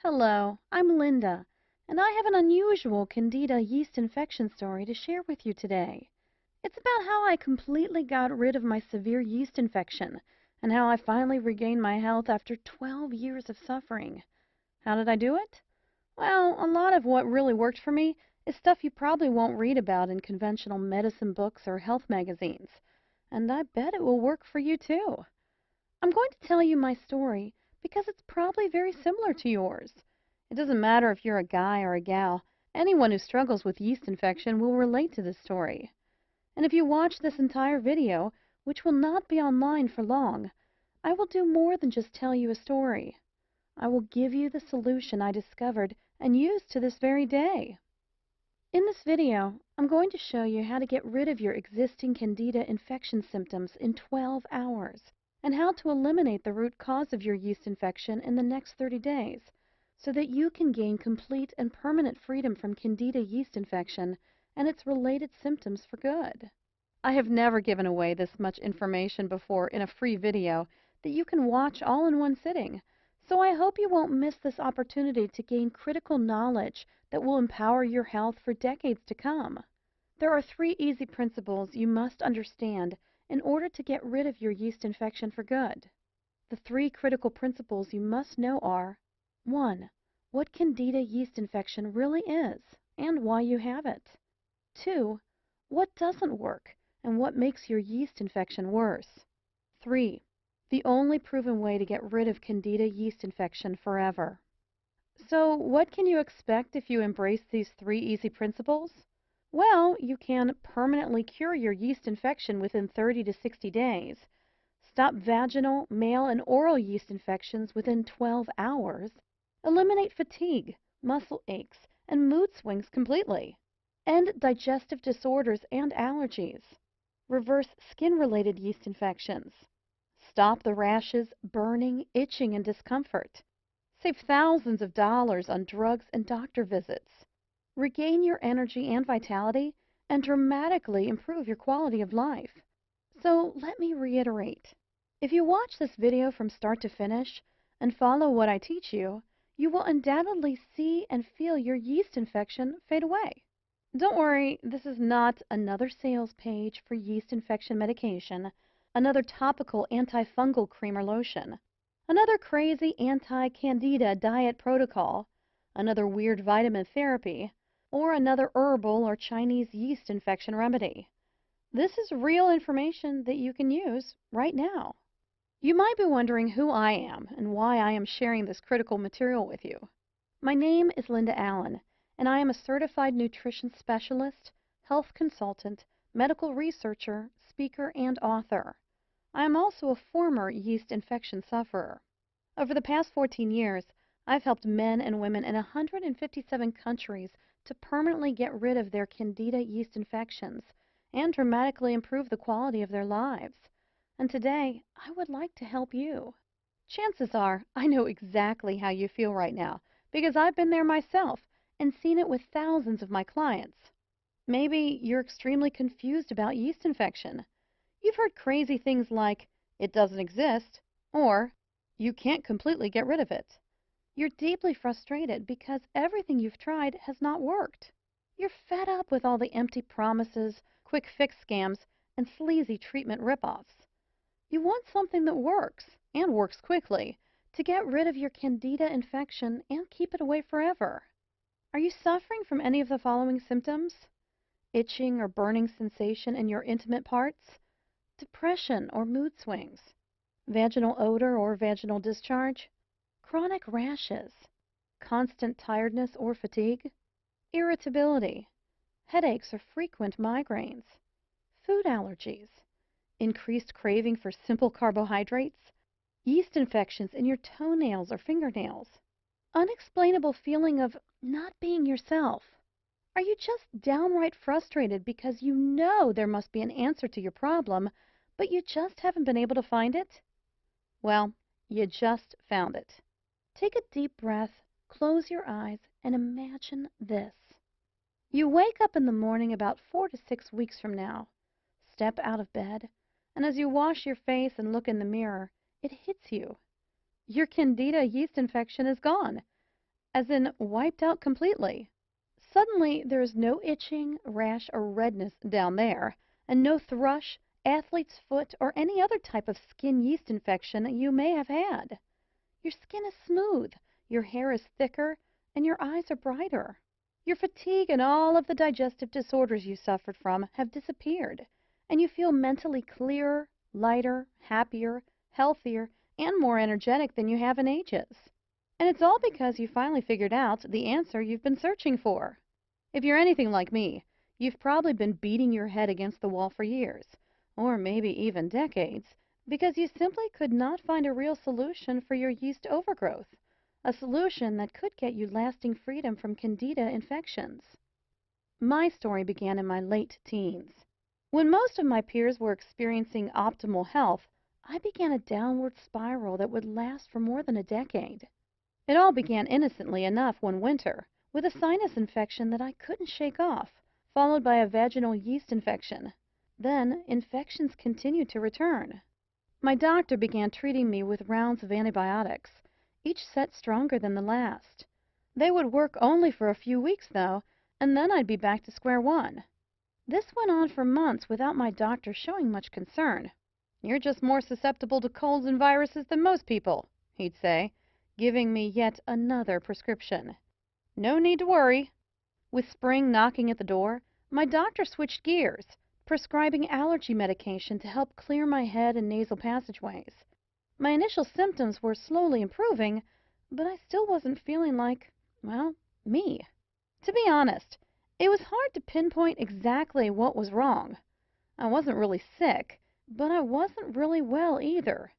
Hello, I'm Linda, and I have an unusual Candida yeast infection story to share with you today. It's about how I completely got rid of my severe yeast infection and how I finally regained my health after 12 years of suffering. How did I do it? Well, a lot of what really worked for me is stuff you probably won't read about in conventional medicine books or health magazines, and I bet it will work for you too. I'm going to tell you my story because it's probably very similar to yours. It doesn't matter if you're a guy or a gal, anyone who struggles with yeast infection will relate to this story. And if you watch this entire video, which will not be online for long, I will do more than just tell you a story. I will give you the solution I discovered and use to this very day. In this video, I'm going to show you how to get rid of your existing Candida infection symptoms in 12 hours and how to eliminate the root cause of your yeast infection in the next 30 days so that you can gain complete and permanent freedom from Candida yeast infection and its related symptoms for good. I have never given away this much information before in a free video that you can watch all in one sitting, so I hope you won't miss this opportunity to gain critical knowledge that will empower your health for decades to come. There are 3 easy principles you must understand in order to get rid of your yeast infection for good. The 3 critical principles you must know are: 1. What Candida yeast infection really is and why you have it. 2. What doesn't work and what makes your yeast infection worse. 3. The only proven way to get rid of Candida yeast infection forever. So, what can you expect if you embrace these 3 easy principles? Well, you can permanently cure your yeast infection within 30 to 60 days, stop vaginal, male, and oral yeast infections within 12 hours, eliminate fatigue, muscle aches, and mood swings completely, end digestive disorders and allergies, reverse skin-related yeast infections, stop the rashes, burning, itching, and discomfort, save thousands of dollars on drugs and doctor visits, regain your energy and vitality, and dramatically improve your quality of life. So let me reiterate. If you watch this video from start to finish and follow what I teach you, you will undoubtedly see and feel your yeast infection fade away. Don't worry, this is not another sales page for yeast infection medication, another topical antifungal cream or lotion, another crazy anti-candida diet protocol, another weird vitamin therapy, or another herbal or Chinese yeast infection remedy. This is real information that you can use right now. You might be wondering who I am and why I am sharing this critical material with you. My name is Linda Allen, and I am a certified nutrition specialist, health consultant, medical researcher, speaker, and author. I am also a former yeast infection sufferer. Over the past 14 years, I've helped men and women in 157 countries to permanently get rid of their Candida yeast infections and dramatically improve the quality of their lives. And today, I would like to help you. Chances are I know exactly how you feel right now because I've been there myself and seen it with thousands of my clients. Maybe you're extremely confused about yeast infection. You've heard crazy things like, "It doesn't exist," or "You can't completely get rid of it." You're deeply frustrated because everything you've tried has not worked. You're fed up with all the empty promises, quick fix scams, and sleazy treatment ripoffs. You want something that works, and works quickly, to get rid of your Candida infection and keep it away forever. Are you suffering from any of the following symptoms? Itching or burning sensation in your intimate parts? Depression or mood swings? Vaginal odor or vaginal discharge? Chronic rashes? Constant tiredness or fatigue? Irritability? Headaches or frequent migraines? Food allergies? Increased craving for simple carbohydrates? Yeast infections in your toenails or fingernails? Unexplainable feeling of not being yourself? Are you just downright frustrated because you know there must be an answer to your problem, but you just haven't been able to find it? Well, you just found it. Take a deep breath, close your eyes, and imagine this. You wake up in the morning about 4 to 6 weeks from now. Step out of bed, and as you wash your face and look in the mirror, it hits you. Your Candida yeast infection is gone. as in wiped out completely. Suddenly, there is no itching, rash, or redness down there, and no thrush, athlete's foot, or any other type of skin yeast infection you may have had. Your skin is smooth, your hair is thicker, and your eyes are brighter. Your fatigue and all of the digestive disorders you suffered from have disappeared, and you feel mentally clearer, lighter, happier, healthier, and more energetic than you have in ages. And it's all because you finally figured out the answer you've been searching for. If you're anything like me, you've probably been beating your head against the wall for years, or maybe even decades, because you simply could not find a real solution for your yeast overgrowth, a solution that could get you lasting freedom from candida infections. My story began in my late teens. When most of my peers were experiencing optimal health, I began a downward spiral that would last for more than a decade. It all began innocently enough one winter, with a sinus infection that I couldn't shake off, followed by a vaginal yeast infection. Then, infections continued to return. My doctor began treating me with rounds of antibiotics, each set stronger than the last. They would work only for a few weeks, though, and then I'd be back to square one. This went on for months without my doctor showing much concern. "You're just more susceptible to colds and viruses than most people," he'd say, giving me yet another prescription. "No need to worry." With spring knocking at the door, my doctor switched gears, prescribing allergy medication to help clear my head and nasal passageways. My initial symptoms were slowly improving, but I still wasn't feeling like, well, me. To be honest, it was hard to pinpoint exactly what was wrong. I wasn't really sick, but I wasn't really well either.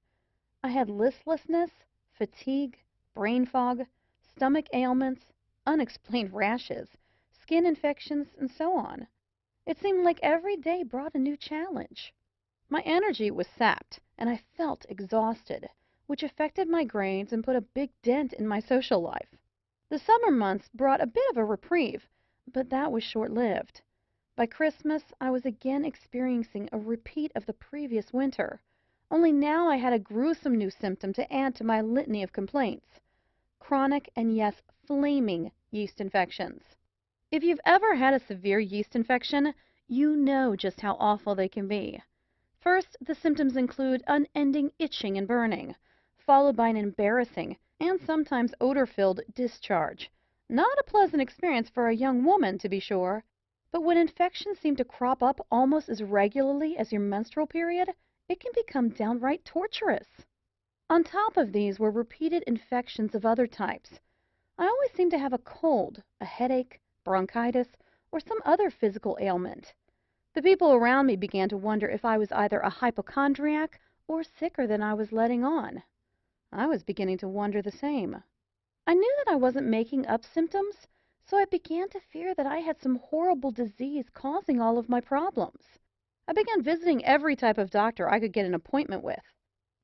I had listlessness, fatigue, brain fog, stomach ailments, unexplained rashes, skin infections, and so on. It seemed like every day brought a new challenge. My energy was sapped, and I felt exhausted, which affected my grades and put a big dent in my social life. The summer months brought a bit of a reprieve, but that was short-lived. By Christmas, I was again experiencing a repeat of the previous winter, only now I had a gruesome new symptom to add to my litany of complaints. Chronic and, yes, flaming yeast infections. If you've ever had a severe yeast infection, you know just how awful they can be. First, the symptoms include unending itching and burning, followed by an embarrassing and sometimes odor-filled discharge. Not a pleasant experience for a young woman, to be sure, but when infections seem to crop up almost as regularly as your menstrual period, it can become downright torturous. On top of these were repeated infections of other types. I always seemed to have a cold, a headache, bronchitis, or some other physical ailment. The people around me began to wonder if I was either a hypochondriac or sicker than I was letting on. I was beginning to wonder the same. I knew that I wasn't making up symptoms, so I began to fear that I had some horrible disease causing all of my problems. I began visiting every type of doctor I could get an appointment with.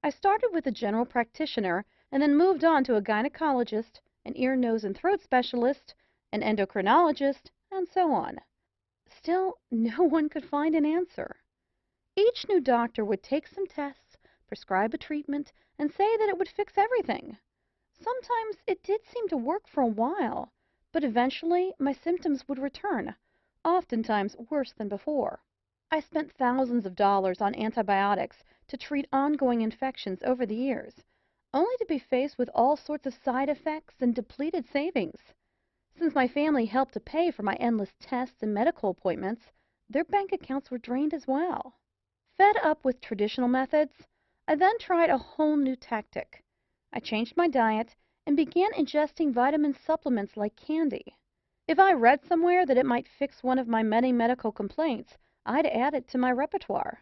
I started with a general practitioner and then moved on to a gynecologist, an ear, nose, and throat specialist, an endocrinologist, and so on. Still, no one could find an answer. Each new doctor would take some tests, prescribe a treatment, and say that it would fix everything. Sometimes it did seem to work for a while, but eventually my symptoms would return, oftentimes worse than before. I spent thousands of dollars on antibiotics to treat ongoing infections over the years, only to be faced with all sorts of side effects and depleted savings. Since my family helped to pay for my endless tests and medical appointments, their bank accounts were drained as well. Fed up with traditional methods, I then tried a whole new tactic. I changed my diet and began ingesting vitamin supplements like candy. If I read somewhere that it might fix one of my many medical complaints, I'd add it to my repertoire.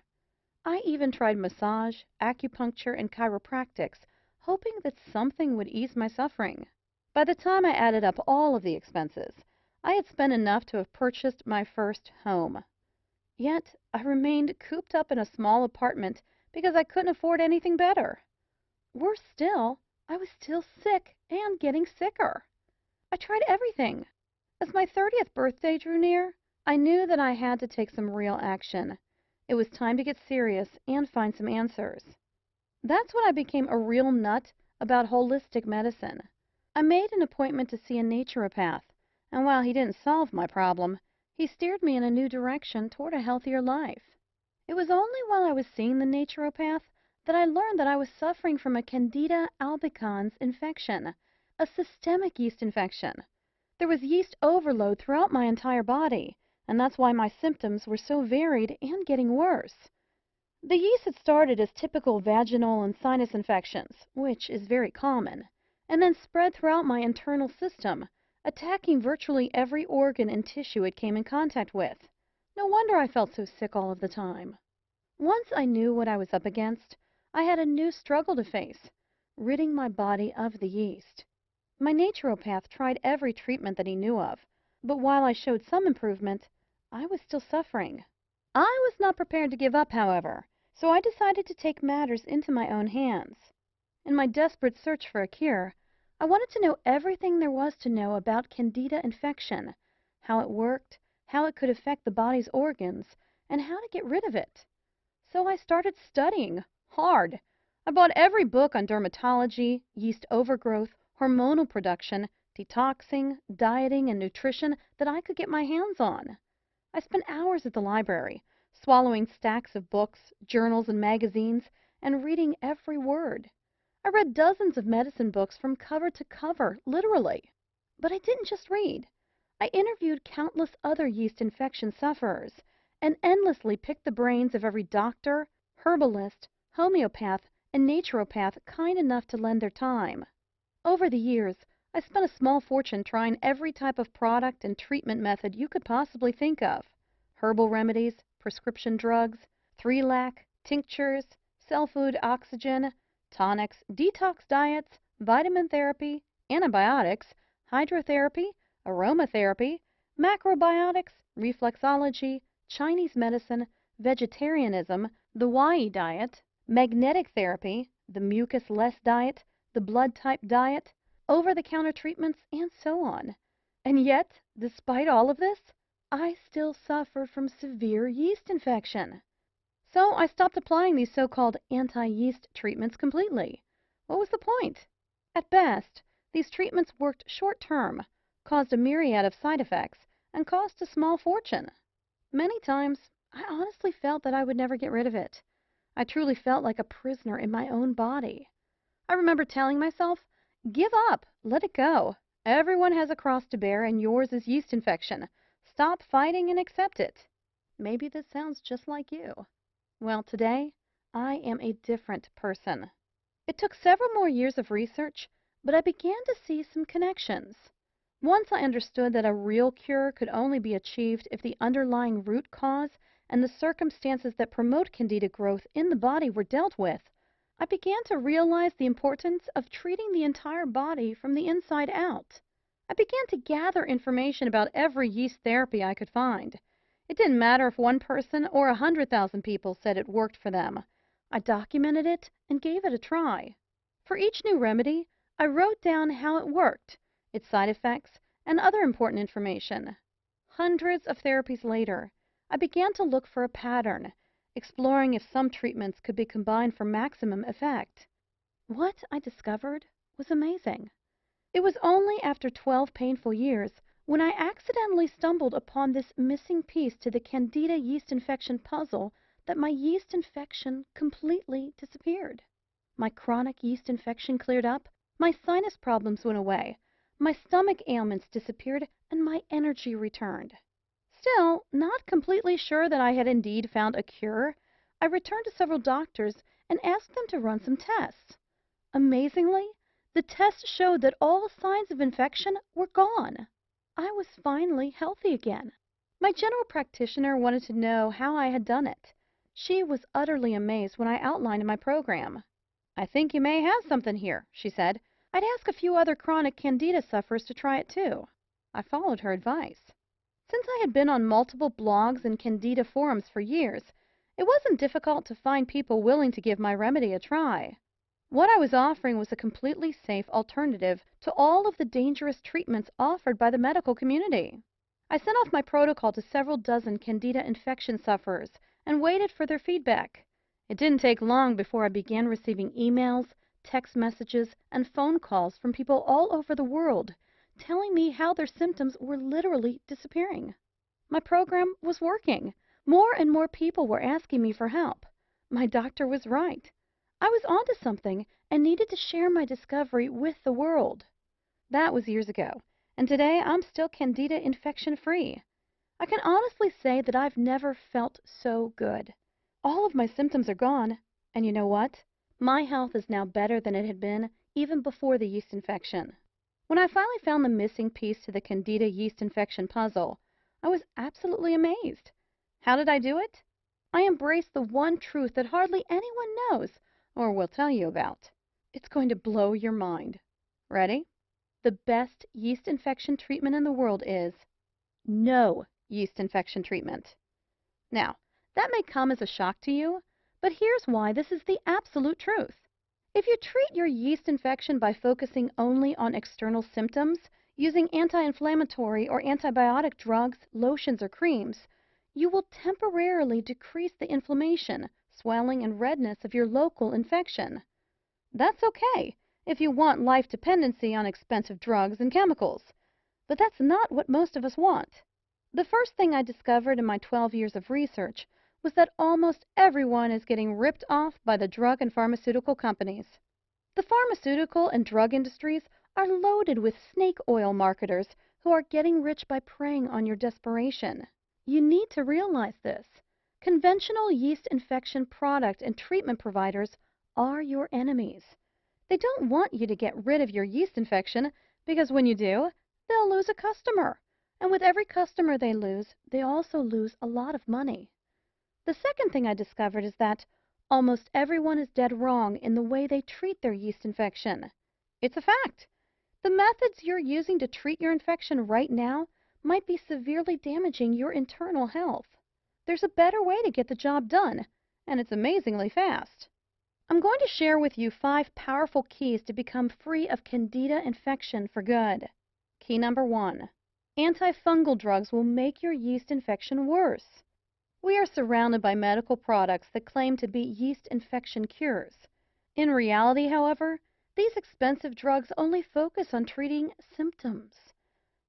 I even tried massage, acupuncture, and chiropractics, hoping that something would ease my suffering. By the time I added up all of the expenses, I had spent enough to have purchased my first home. Yet, I remained cooped up in a small apartment because I couldn't afford anything better. Worse still, I was still sick and getting sicker. I tried everything. As my 30th birthday drew near, I knew that I had to take some real action. It was time to get serious and find some answers. That's when I became a real nut about holistic medicine. I made an appointment to see a naturopath, and while he didn't solve my problem, he steered me in a new direction toward a healthier life. It was only while I was seeing the naturopath that I learned that I was suffering from a Candida albicans infection, a systemic yeast infection. There was yeast overload throughout my entire body, and that's why my symptoms were so varied and getting worse. The yeast had started as typical vaginal and sinus infections, which is very common, and then spread throughout my internal system, attacking virtually every organ and tissue it came in contact with. No wonder I felt so sick all of the time. Once I knew what I was up against, I had a new struggle to face, ridding my body of the yeast. My naturopath tried every treatment that he knew of, but while I showed some improvement, I was still suffering. I was not prepared to give up, however, so I decided to take matters into my own hands. In my desperate search for a cure, I wanted to know everything there was to know about Candida infection, how it worked, how it could affect the body's organs, and how to get rid of it. So I started studying hard. I bought every book on dermatology, yeast overgrowth, hormonal production, detoxing, dieting, and nutrition that I could get my hands on. I spent hours at the library, swallowing stacks of books, journals, and magazines, and reading every word. I read dozens of medicine books from cover to cover, literally. But I didn't just read. I interviewed countless other yeast infection sufferers and endlessly picked the brains of every doctor, herbalist, homeopath, and naturopath kind enough to lend their time. Over the years, I spent a small fortune trying every type of product and treatment method you could possibly think of. Herbal remedies, prescription drugs, 3-lac, tinctures, cell food oxygen, tonics, detox diets, vitamin therapy, antibiotics, hydrotherapy, aromatherapy, macrobiotics, reflexology, Chinese medicine, vegetarianism, the Y diet, magnetic therapy, the mucus-less diet, the blood type diet, over-the-counter treatments, and so on. And yet, despite all of this, I still suffered from severe yeast infection. So I stopped applying these so-called anti-yeast treatments completely. What was the point? At best, these treatments worked short-term, caused a myriad of side effects, and cost a small fortune. Many times, I honestly felt that I would never get rid of it. I truly felt like a prisoner in my own body. I remember telling myself, give up, let it go. Everyone has a cross to bear, and yours is yeast infection. Stop fighting and accept it. Maybe this sounds just like you. Well, today, I am a different person. It took several more years of research, but I began to see some connections. Once I understood that a real cure could only be achieved if the underlying root cause and the circumstances that promote Candida growth in the body were dealt with, I began to realize the importance of treating the entire body from the inside out. I began to gather information about every yeast therapy I could find. It didn't matter if one person or 100,000 people said it worked for them. I documented it and gave it a try. For each new remedy, I wrote down how it worked, its side effects, and other important information. Hundreds of therapies later, I began to look for a pattern, exploring if some treatments could be combined for maximum effect. What I discovered was amazing. It was only after 12 painful years when I accidentally stumbled upon this missing piece to the Candida yeast infection puzzle that my yeast infection completely disappeared. My chronic yeast infection cleared up, my sinus problems went away, my stomach ailments disappeared, and my energy returned. Still, not completely sure that I had indeed found a cure, I returned to several doctors and asked them to run some tests. Amazingly, the tests showed that all signs of infection were gone. I was finally healthy again. My general practitioner wanted to know how I had done it. She was utterly amazed when I outlined my program. "I think you may have something here," she said. "I'd ask a few other chronic Candida sufferers to try it too." I followed her advice. Since I had been on multiple blogs and Candida forums for years, it wasn't difficult to find people willing to give my remedy a try. What I was offering was a completely safe alternative to all of the dangerous treatments offered by the medical community. I sent off my protocol to several dozen Candida infection sufferers and waited for their feedback. It didn't take long before I began receiving emails, text messages, and phone calls from people all over the world telling me how their symptoms were literally disappearing. My program was working. More and more people were asking me for help. My doctor was right. I was onto something and needed to share my discovery with the world. That was years ago, and today I'm still Candida infection-free. I can honestly say that I've never felt so good. All of my symptoms are gone, and you know what? My health is now better than it had been even before the yeast infection. When I finally found the missing piece to the Candida yeast infection puzzle, I was absolutely amazed. How did I do it? I embraced the one truth that hardly anyone knows or will tell you about. It's going to blow your mind. Ready? The best yeast infection treatment in the world is no yeast infection treatment. Now, that may come as a shock to you, but here's why this is the absolute truth. If you treat your yeast infection by focusing only on external symptoms, using anti-inflammatory or antibiotic drugs, lotions, or creams, you will temporarily decrease the inflammation, swelling, and redness of your local infection. That's okay if you want life dependency on expensive drugs and chemicals, but that's not what most of us want. The first thing I discovered in my 12 years of research was that almost everyone is getting ripped off by the drug and pharmaceutical companies. The pharmaceutical and drug industries are loaded with snake oil marketers who are getting rich by preying on your desperation. You need to realize this. Conventional yeast infection product and treatment providers are your enemies. They don't want you to get rid of your yeast infection because when you do, they'll lose a customer. And with every customer they lose, they also lose a lot of money. The second thing I discovered is that almost everyone is dead wrong in the way they treat their yeast infection. It's a fact. The methods you're using to treat your infection right now might be severely damaging your internal health. There's a better way to get the job done, and it's amazingly fast. I'm going to share with you 5 powerful keys to become free of Candida infection for good. Key number 1. Antifungal drugs will make your yeast infection worse. We are surrounded by medical products that claim to be yeast infection cures. In reality, however, these expensive drugs only focus on treating symptoms.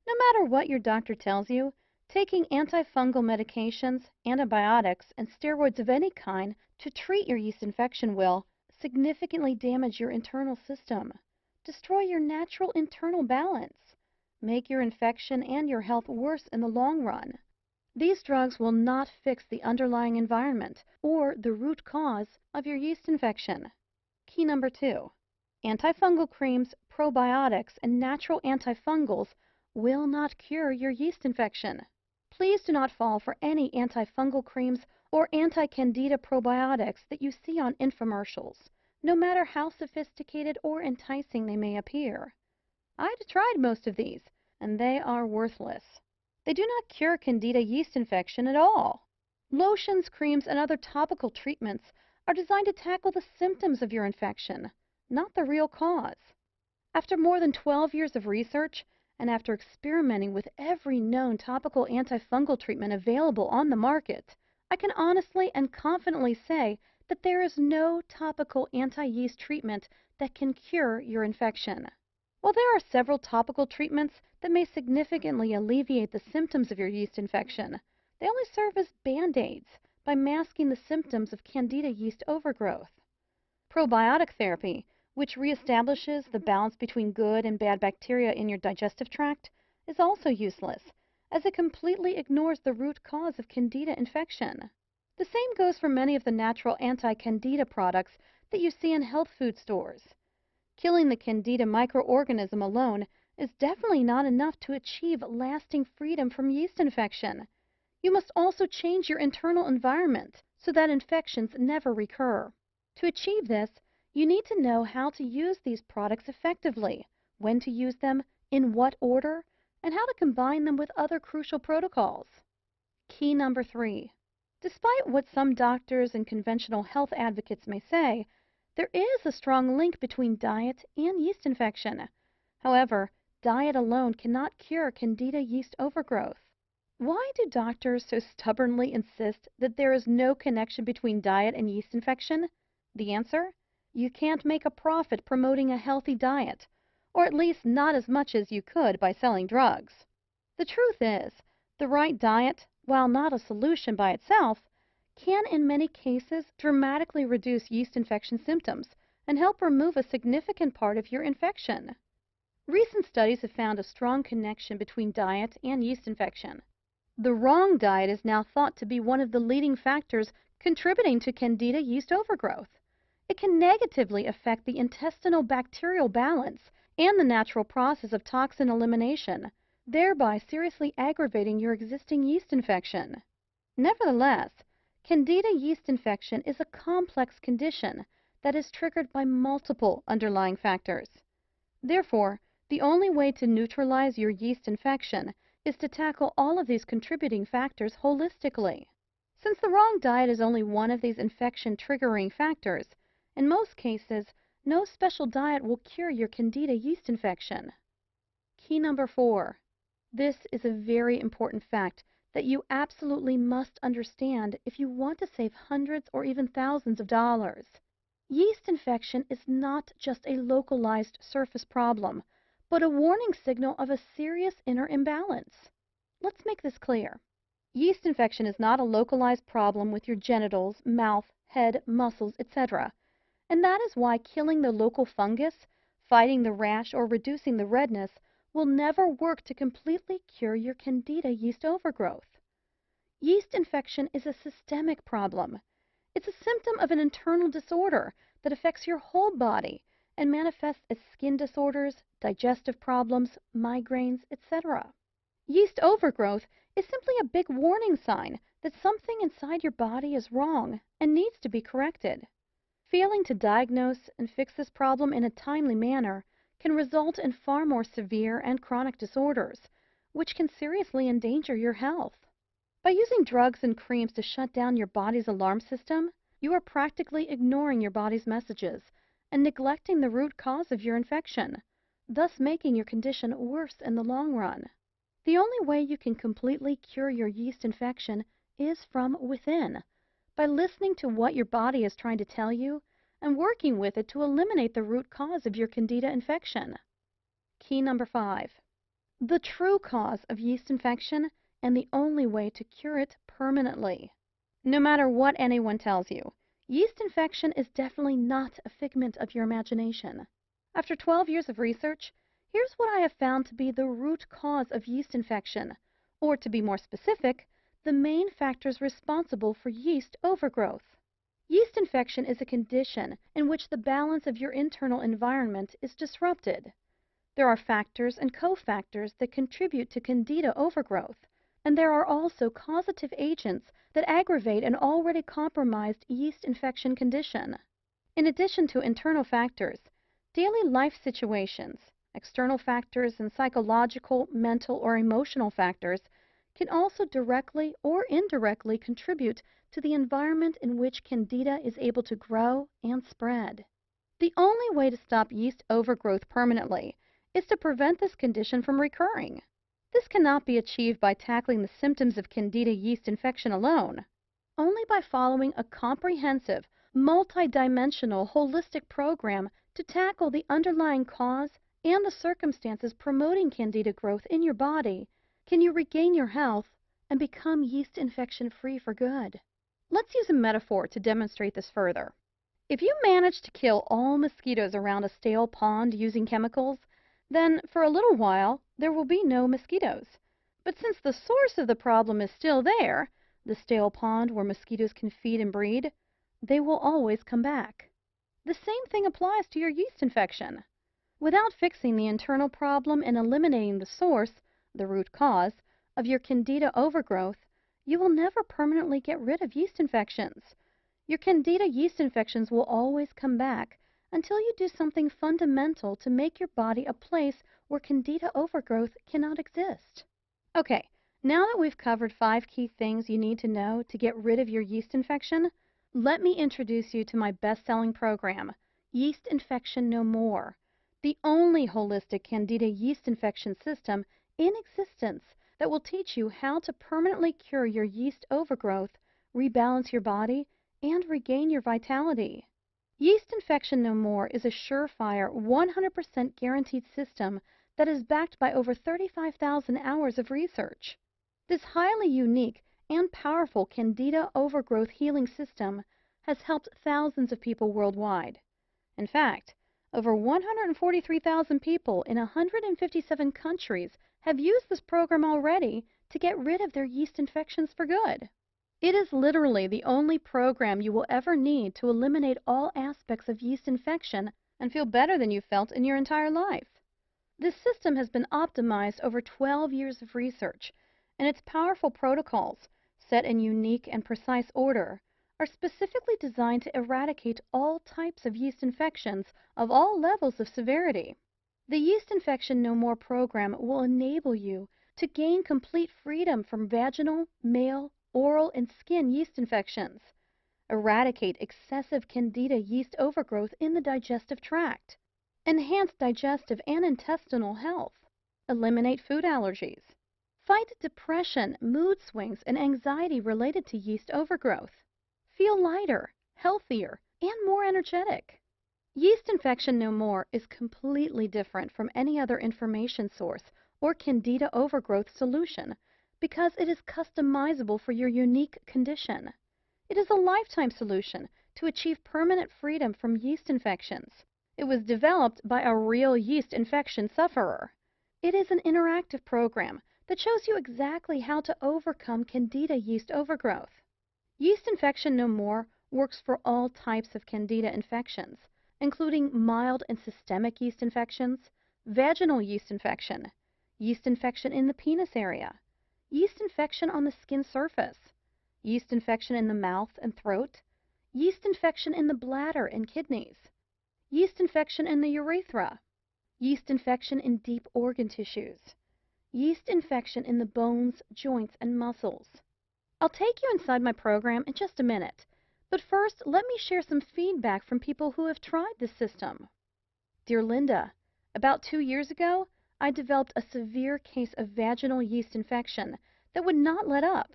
No matter what your doctor tells you, taking antifungal medications, antibiotics, and steroids of any kind to treat your yeast infection will significantly damage your internal system, destroy your natural internal balance, make your infection and your health worse in the long run. These drugs will not fix the underlying environment or the root cause of your yeast infection. Key number 2. Antifungal creams, probiotics, and natural antifungals will not cure your yeast infection. Please do not fall for any antifungal creams or anti-candida probiotics that you see on infomercials, no matter how sophisticated or enticing they may appear. I've tried most of these, and they are worthless. They do not cure Candida yeast infection at all. Lotions, creams, and other topical treatments are designed to tackle the symptoms of your infection, not the real cause. After more than 12 years of research, and after experimenting with every known topical antifungal treatment available on the market, I can honestly and confidently say that there is no topical anti-yeast treatment that can cure your infection. While there are several topical treatments that may significantly alleviate the symptoms of your yeast infection, they only serve as band-aids by masking the symptoms of Candida yeast overgrowth. Probiotic therapy, which reestablishes the balance between good and bad bacteria in your digestive tract, is also useless, as it completely ignores the root cause of Candida infection. The same goes for many of the natural anti-Candida products that you see in health food stores. Killing the Candida microorganism alone is definitely not enough to achieve lasting freedom from yeast infection. You must also change your internal environment so that infections never recur. To achieve this, you need to know how to use these products effectively, when to use them, in what order, and how to combine them with other crucial protocols. Key number 3. Despite what some doctors and conventional health advocates may say, there is a strong link between diet and yeast infection. However, diet alone cannot cure Candida yeast overgrowth. Why do doctors so stubbornly insist that there is no connection between diet and yeast infection? The answer? You can't make a profit promoting a healthy diet, or at least not as much as you could by selling drugs. The truth is, the right diet, while not a solution by itself, can in many cases dramatically reduce yeast infection symptoms and help remove a significant part of your infection. Recent studies have found a strong connection between diet and yeast infection. The wrong diet is now thought to be one of the leading factors contributing to Candida yeast overgrowth. It can negatively affect the intestinal bacterial balance and the natural process of toxin elimination, thereby seriously aggravating your existing yeast infection. Nevertheless, Candida yeast infection is a complex condition that is triggered by multiple underlying factors. Therefore, the only way to neutralize your yeast infection is to tackle all of these contributing factors holistically. Since the wrong diet is only one of these infection-triggering factors, in most cases, no special diet will cure your Candida yeast infection. Key number 4. This is a very important fact that you absolutely must understand if you want to save hundreds or even thousands of dollars. Yeast infection is not just a localized surface problem, but a warning signal of a serious inner imbalance. Let's make this clear. Yeast infection is not a localized problem with your genitals, mouth, head, muscles, etc. And that is why killing the local fungus, fighting the rash, or reducing the redness will never work to completely cure your Candida yeast overgrowth. Yeast infection is a systemic problem. It's a symptom of an internal disorder that affects your whole body and manifests as skin disorders, digestive problems, migraines, etc. Yeast overgrowth is simply a big warning sign that something inside your body is wrong and needs to be corrected. Failing to diagnose and fix this problem in a timely manner can result in far more severe and chronic disorders, which can seriously endanger your health. By using drugs and creams to shut down your body's alarm system, you are practically ignoring your body's messages and neglecting the root cause of your infection, thus making your condition worse in the long run. The only way you can completely cure your yeast infection is from within, by listening to what your body is trying to tell you and working with it to eliminate the root cause of your Candida infection. Key number 5. The true cause of yeast infection and the only way to cure it permanently. No matter what anyone tells you, yeast infection is definitely not a figment of your imagination. After 12 years of research, here's what I have found to be the root cause of yeast infection, or to be more specific, the main factors responsible for yeast overgrowth. Yeast infection is a condition in which the balance of your internal environment is disrupted. There are factors and cofactors that contribute to Candida overgrowth, and there are also causative agents that aggravate an already compromised yeast infection condition. In addition to internal factors, daily life situations, external factors, and psychological, mental, or emotional factors can also directly or indirectly contribute to the environment in which Candida is able to grow and spread. The only way to stop yeast overgrowth permanently is to prevent this condition from recurring. This cannot be achieved by tackling the symptoms of Candida yeast infection alone. Only by following a comprehensive, multidimensional, holistic program to tackle the underlying cause and the circumstances promoting Candida growth in your body can you regain your health and become yeast infection free for good. Let's use a metaphor to demonstrate this further. If you manage to kill all mosquitoes around a stale pond using chemicals, then for a little while there will be no mosquitoes. But since the source of the problem is still there, the stale pond where mosquitoes can feed and breed, they will always come back. The same thing applies to your yeast infection. Without fixing the internal problem and eliminating the source, the root cause, of your Candida overgrowth, you will never permanently get rid of yeast infections. Your Candida yeast infections will always come back until you do something fundamental to make your body a place where Candida overgrowth cannot exist. Okay, now that we've covered 5 key things you need to know to get rid of your yeast infection, let me introduce you to my best-selling program, Yeast Infection No More, the only holistic Candida yeast infection system in existence that will teach you how to permanently cure your yeast overgrowth, rebalance your body, and regain your vitality. Yeast Infection No More is a surefire, 100% guaranteed system that is backed by over 35,000 hours of research. This highly unique and powerful Candida overgrowth healing system has helped thousands of people worldwide. In fact, over 143,000 people in 157 countries have used this program already to get rid of their yeast infections for good. It is literally the only program you will ever need to eliminate all aspects of yeast infection and feel better than you felt in your entire life. This system has been optimized over 12 years of research, and its powerful protocols, set in unique and precise order, are specifically designed to eradicate all types of yeast infections of all levels of severity. The Yeast Infection No More program will enable you to gain complete freedom from vaginal, male, oral, and skin yeast infections, eradicate excessive Candida yeast overgrowth in the digestive tract, enhance digestive and intestinal health, eliminate food allergies, fight depression, mood swings, and anxiety related to yeast overgrowth, feel lighter, healthier, and more energetic. Yeast Infection No More is completely different from any other information source or Candida overgrowth solution because it is customizable for your unique condition. It is a lifetime solution to achieve permanent freedom from yeast infections. It was developed by a real yeast infection sufferer. It is an interactive program that shows you exactly how to overcome Candida yeast overgrowth. Yeast Infection No More works for all types of Candida infections, including mild and systemic yeast infections, vaginal yeast infection in the penis area, yeast infection on the skin surface, yeast infection in the mouth and throat, yeast infection in the bladder and kidneys, yeast infection in the urethra, yeast infection in deep organ tissues, yeast infection in the bones, joints, and muscles. I'll take you inside my program in just a minute, but first let me share some feedback from people who have tried this system. Dear Linda, about 2 years ago, I developed a severe case of vaginal yeast infection that would not let up.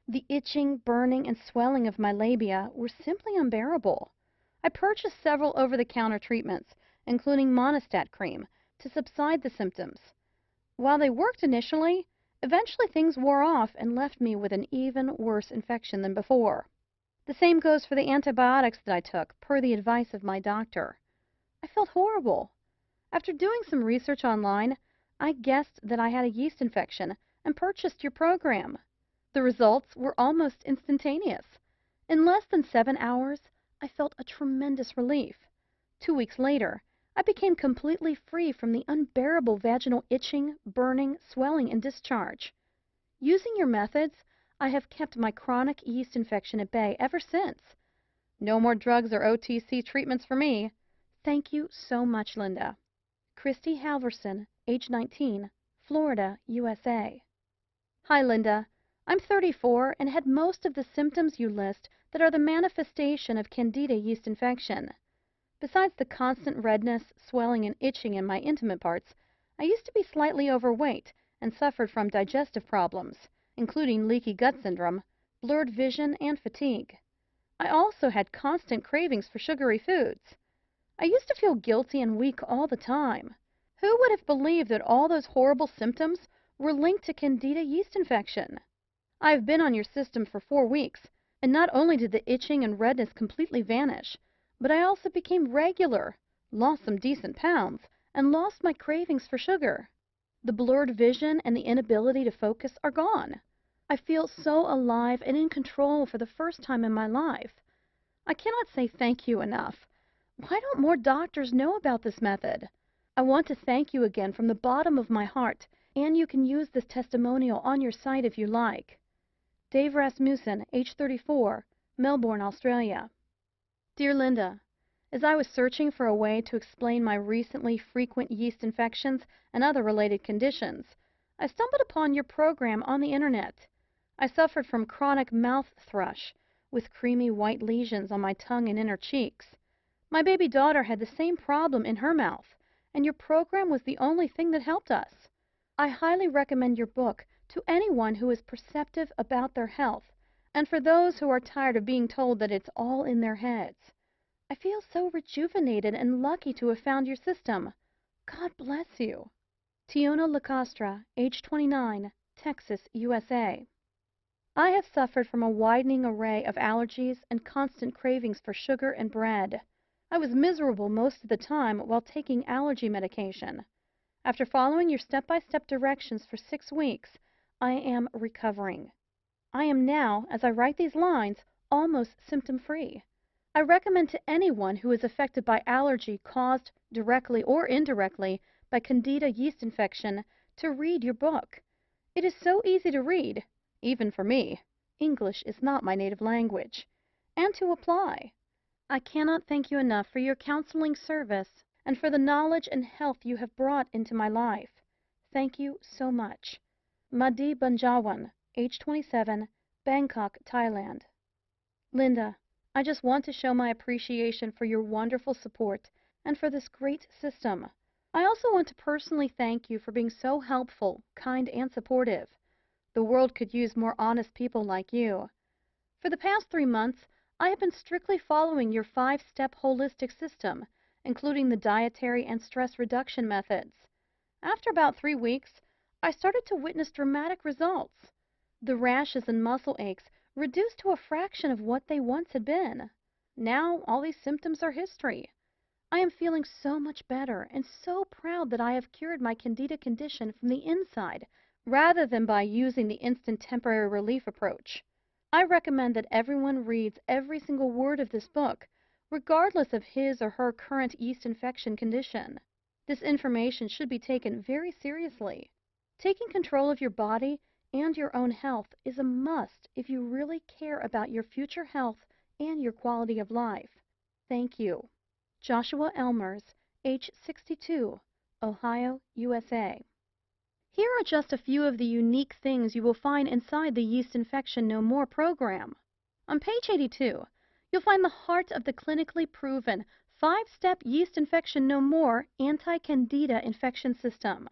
The itching, burning, and swelling of my labia were simply unbearable. I purchased several over-the-counter treatments, including Monistat cream, to subside the symptoms. While they worked initially, eventually things wore off and left me with an even worse infection than before. The same goes for the antibiotics that I took, per the advice of my doctor. I felt horrible. After doing some research online, I guessed that I had a yeast infection and purchased your program. The results were almost instantaneous. In less than 7 hours, I felt a tremendous relief. 2 weeks later, I became completely free from the unbearable vaginal itching, burning, swelling, and discharge. Using your methods, I have kept my chronic yeast infection at bay ever since. No more drugs or OTC treatments for me. Thank you so much, Linda. Christy Halverson, age 19, Florida, USA. Hi, Linda. I'm 34 and had most of the symptoms you list that are the manifestation of Candida yeast infection. Besides the constant redness, swelling, and itching in my intimate parts, I used to be slightly overweight and suffered from digestive problems, including leaky gut syndrome, blurred vision, and fatigue. I also had constant cravings for sugary foods. I used to feel guilty and weak all the time. Who would have believed that all those horrible symptoms were linked to Candida yeast infection? I've been on your system for 4 weeks, and not only did the itching and redness completely vanish, but I also became regular, lost some decent pounds, and lost my cravings for sugar. The blurred vision and the inability to focus are gone. I feel so alive and in control for the first time in my life. I cannot say thank you enough. Why don't more doctors know about this method? I want to thank you again from the bottom of my heart, and you can use this testimonial on your site if you like. Dave Rasmussen, age 34, Melbourne, Australia. Dear Linda, as I was searching for a way to explain my recently frequent yeast infections and other related conditions, I stumbled upon your program on the internet. I suffered from chronic mouth thrush, with creamy white lesions on my tongue and inner cheeks. My baby daughter had the same problem in her mouth, and your program was the only thing that helped us. I highly recommend your book to anyone who is perceptive about their health, and for those who are tired of being told that it's all in their heads. I feel so rejuvenated and lucky to have found your system. God bless you. Tiona Lacostra, age 29, Texas, USA. I have suffered from a widening array of allergies and constant cravings for sugar and bread. I was miserable most of the time while taking allergy medication. After following your step-by-step directions for 6 weeks, I am recovering. I am now, as I write these lines, almost symptom-free. I recommend to anyone who is affected by allergy caused, directly or indirectly, by Candida yeast infection to read your book. It is so easy to read, even for me. English is not my native language. And to apply. I cannot thank you enough for your counseling service and for the knowledge and health you have brought into my life. Thank you so much. Madi Banjawan, age 27, Bangkok, Thailand. Linda, I just want to show my appreciation for your wonderful support and for this great system. I also want to personally thank you for being so helpful, kind, and supportive. The world could use more honest people like you. For the past 3 months, I have been strictly following your 5-step holistic system, including the dietary and stress reduction methods. After about 3 weeks, I started to witness dramatic results. The rashes and muscle aches reduced to a fraction of what they once had been. Now, all these symptoms are history. I am feeling so much better and so proud that I have cured my Candida condition from the inside, rather than by using the instant temporary relief approach. I recommend that everyone reads every single word of this book, regardless of his or her current yeast infection condition. This information should be taken very seriously. Taking control of your body and your own health is a must if you really care about your future health and your quality of life. Thank you. Joshua Elmers, age 62, Ohio, USA. Here are just a few of the unique things you will find inside the Yeast Infection No More program. On page 82, you'll find the heart of the clinically proven 5-step Yeast Infection No More anti-Candida infection system.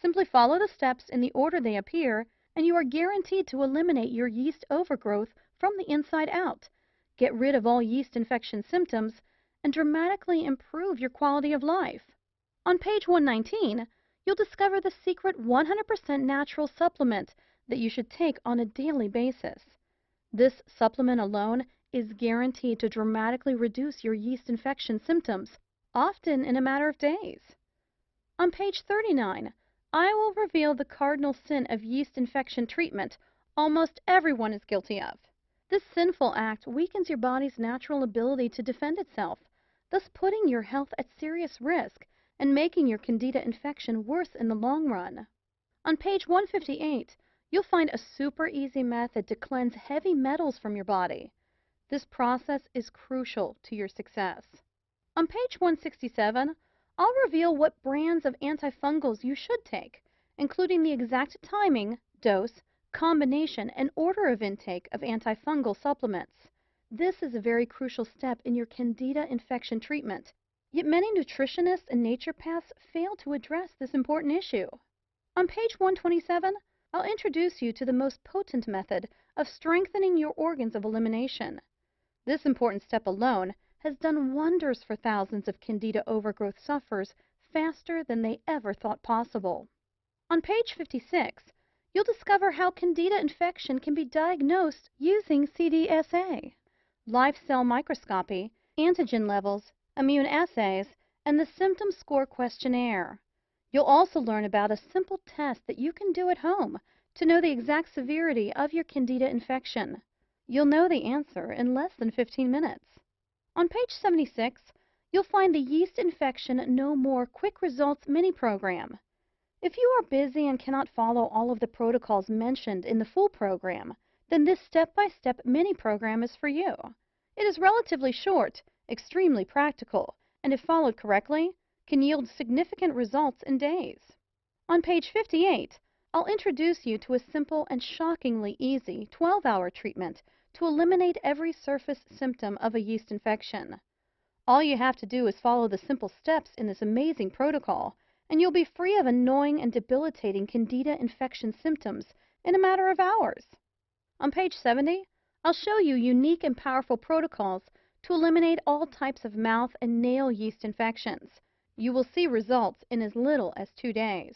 Simply follow the steps in the order they appear, and you are guaranteed to eliminate your yeast overgrowth from the inside out, get rid of all yeast infection symptoms, and dramatically improve your quality of life. On page 119, you'll discover the secret 100% natural supplement that you should take on a daily basis. This supplement alone is guaranteed to dramatically reduce your yeast infection symptoms, often in a matter of days. On page 39, I will reveal the cardinal sin of yeast infection treatment almost everyone is guilty of. This sinful act weakens your body's natural ability to defend itself, thus putting your health at serious risk and making your Candida infection worse in the long run. On page 158, you'll find a super easy method to cleanse heavy metals from your body. This process is crucial to your success. On page 167, I'll reveal what brands of antifungals you should take, including the exact timing, dose, combination, and order of intake of antifungal supplements. This is a very crucial step in your Candida infection treatment, yet many nutritionists and naturopaths fail to address this important issue. On page 127, I'll introduce you to the most potent method of strengthening your organs of elimination. This important step alone has done wonders for thousands of Candida overgrowth sufferers faster than they ever thought possible. On page 56, you'll discover how Candida infection can be diagnosed using CDSA, live cell microscopy, antigen levels, immune assays, and the symptom score questionnaire. You'll also learn about a simple test that you can do at home to know the exact severity of your Candida infection. You'll know the answer in less than 15 minutes. On page 76, you'll find the Yeast Infection No More Quick Results mini program. If you are busy and cannot follow all of the protocols mentioned in the full program, then this step-by-step mini program is for you. It is relatively short, extremely practical, and if followed correctly, can yield significant results in days. On page 58, I'll introduce you to a simple and shockingly easy 12-hour treatment to eliminate every surface symptom of a yeast infection. All you have to do is follow the simple steps in this amazing protocol, and you'll be free of annoying and debilitating Candida infection symptoms in a matter of hours. On page 70, I'll show you unique and powerful protocols to eliminate all types of mouth and nail yeast infections. You will see results in as little as 2 days.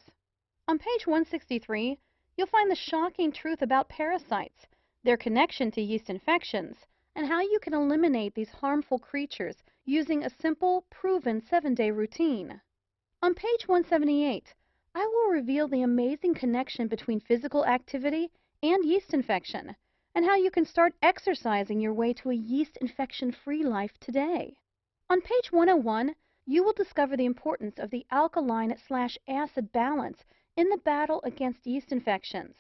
On page 163, you'll find the shocking truth about parasites, their connection to yeast infections, and how you can eliminate these harmful creatures using a simple, proven 7-day routine. On page 178, I will reveal the amazing connection between physical activity and yeast infection, and how you can start exercising your way to a yeast infection-free life today. On page 101, you will discover the importance of the alkaline/acid balance in the battle against yeast infections,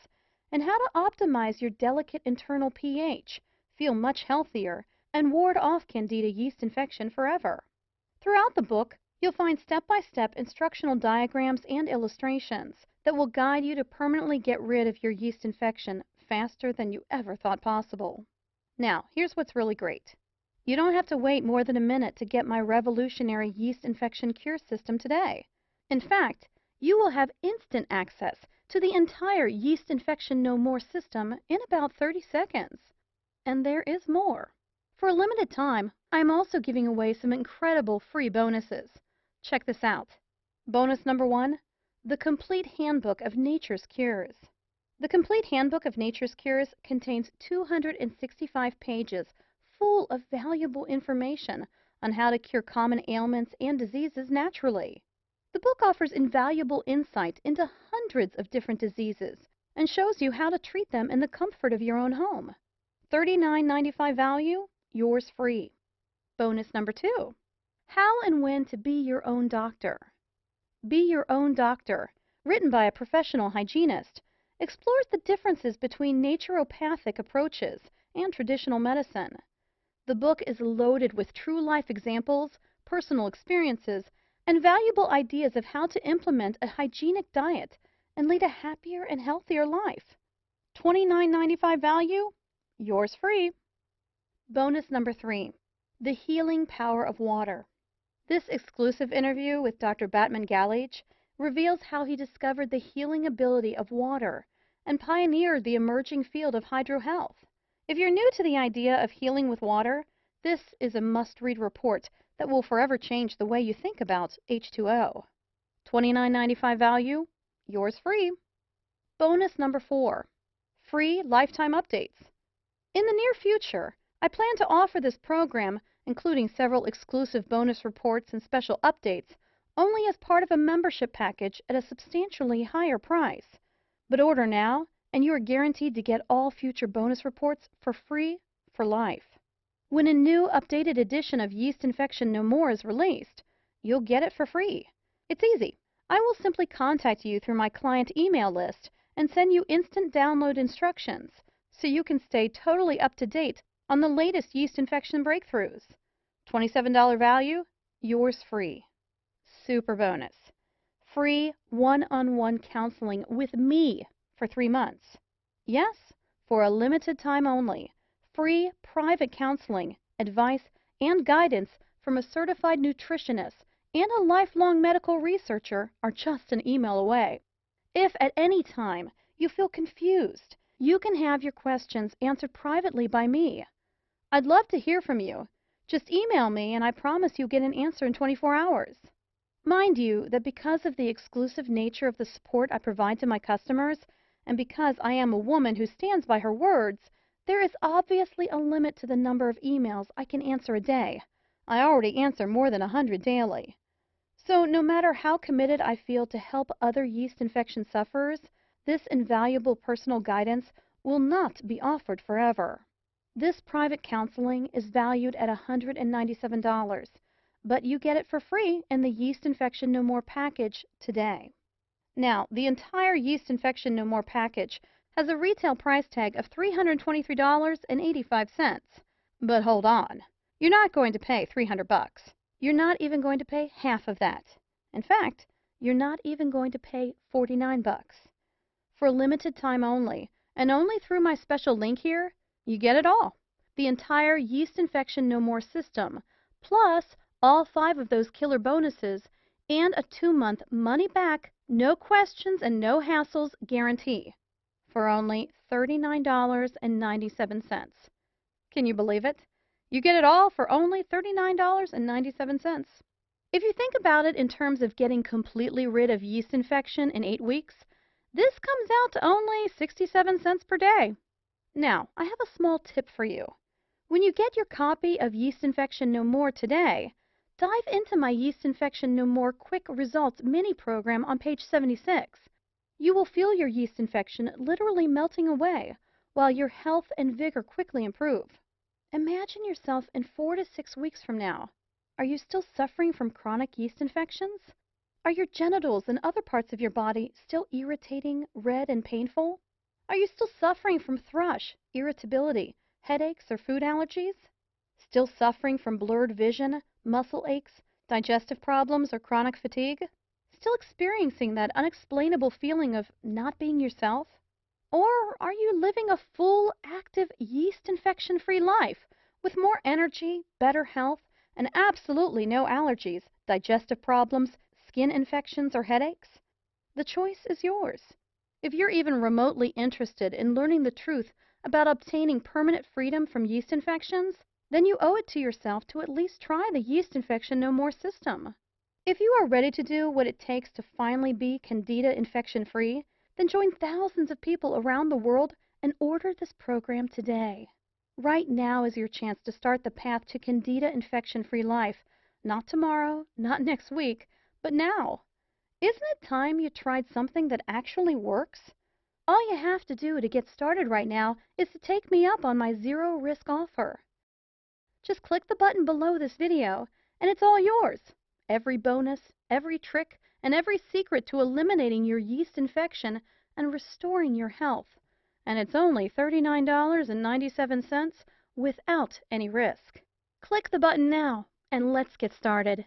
and how to optimize your delicate internal pH, feel much healthier, and ward off Candida yeast infection forever. Throughout the book, you'll find step-by-step instructional diagrams and illustrations that will guide you to permanently get rid of your yeast infection faster than you ever thought possible. Now, here's what's really great. You don't have to wait more than a minute to get my revolutionary yeast infection cure system today. In fact, you will have instant access to the entire Yeast Infection No More system in about 30 seconds. And there is more. For a limited time, I'm also giving away some incredible free bonuses. Check this out. Bonus number 1, the Complete Handbook of Nature's Cures. The Complete Handbook of Nature's Cures contains 265 pages full of valuable information on how to cure common ailments and diseases naturally. The book offers invaluable insight into hundreds of different diseases and shows you how to treat them in the comfort of your own home. $39.95 value, yours free. Bonus number 2, How and When to Be Your Own Doctor. Be Your Own Doctor, written by a professional hygienist, explores the differences between naturopathic approaches and traditional medicine. The book is loaded with true-life examples, personal experiences, and valuable ideas of how to implement a hygienic diet and lead a happier and healthier life. $29.95 value, yours free. Bonus number 3, The Healing Power of Water. This exclusive interview with Dr. Batman Galich reveals how he discovered the healing ability of water and pioneered the emerging field of hydrohealth. If you're new to the idea of healing with water, this is a must-read report that will forever change the way you think about H2O. $29.95 value, yours free. Bonus number 4, Free Lifetime Updates. In the near future, I plan to offer this program, including several exclusive bonus reports and special updates, only as part of a membership package at a substantially higher price. But order now, and you are guaranteed to get all future bonus reports for free for life. When a new updated edition of Yeast Infection No More is released, you'll get it for free. It's easy. I will simply contact you through my client email list and send you instant download instructions so you can stay totally up to date on the latest yeast infection breakthroughs. $27 value, yours free. Super bonus. Free one-on-one counseling with me for 3 months. Yes, for a limited time only. Free private counseling, advice, and guidance from a certified nutritionist and a lifelong medical researcher are just an email away. If at any time you feel confused, you can have your questions answered privately by me. I'd love to hear from you. Just email me and I promise you'll get an answer in 24 hours. Mind you that because of the exclusive nature of the support I provide to my customers, and because I am a woman who stands by her words, there is obviously a limit to the number of emails I can answer a day. I already answer more than 100 daily. So no matter how committed I feel to help other yeast infection sufferers, this invaluable personal guidance will not be offered forever. This private counseling is valued at $197, but you get it for free in the Yeast Infection No More package today. Now, the entire Yeast Infection No More package has a retail price tag of $323.85. But hold on. You're not going to pay $300. You're not even going to pay half of that. In fact, you're not even going to pay $49. For a limited time only, and only through my special link here, you get it all. The entire Yeast Infection No More system, plus all 5 of those killer bonuses, and a 2-month money-back, no questions and no hassles guarantee for only $39.97. Can you believe it? You get it all for only $39.97. If you think about it in terms of getting completely rid of yeast infection in 8 weeks, this comes out to only 67 cents per day. Now, I have a small tip for you. When you get your copy of Yeast Infection No More today, dive into my Yeast Infection No More Quick Results mini program on page 76. You will feel your yeast infection literally melting away, while your health and vigor quickly improve. Imagine yourself in 4 to 6 weeks from now. Are you still suffering from chronic yeast infections? Are your genitals and other parts of your body still irritating, red, and painful? Are you still suffering from thrush, irritability, headaches, or food allergies? Still suffering from blurred vision, muscle aches, digestive problems, or chronic fatigue? Still experiencing that unexplainable feeling of not being yourself? Or are you living a full, active, yeast infection-free life with more energy, better health, and absolutely no allergies, digestive problems, skin infections, or headaches? The choice is yours. If you're even remotely interested in learning the truth about obtaining permanent freedom from yeast infections, then you owe it to yourself to at least try the Yeast Infection No More system. If you are ready to do what it takes to finally be Candida infection-free, then join thousands of people around the world and order this program today. Right now is your chance to start the path to Candida infection-free life. Not tomorrow, not next week, but now. Isn't it time you tried something that actually works? All you have to do to get started right now is to take me up on my zero-risk offer. Just click the button below this video, and it's all yours. Every bonus, every trick, and every secret to eliminating your yeast infection and restoring your health. And it's only $39.97 without any risk. Click the button now, and let's get started.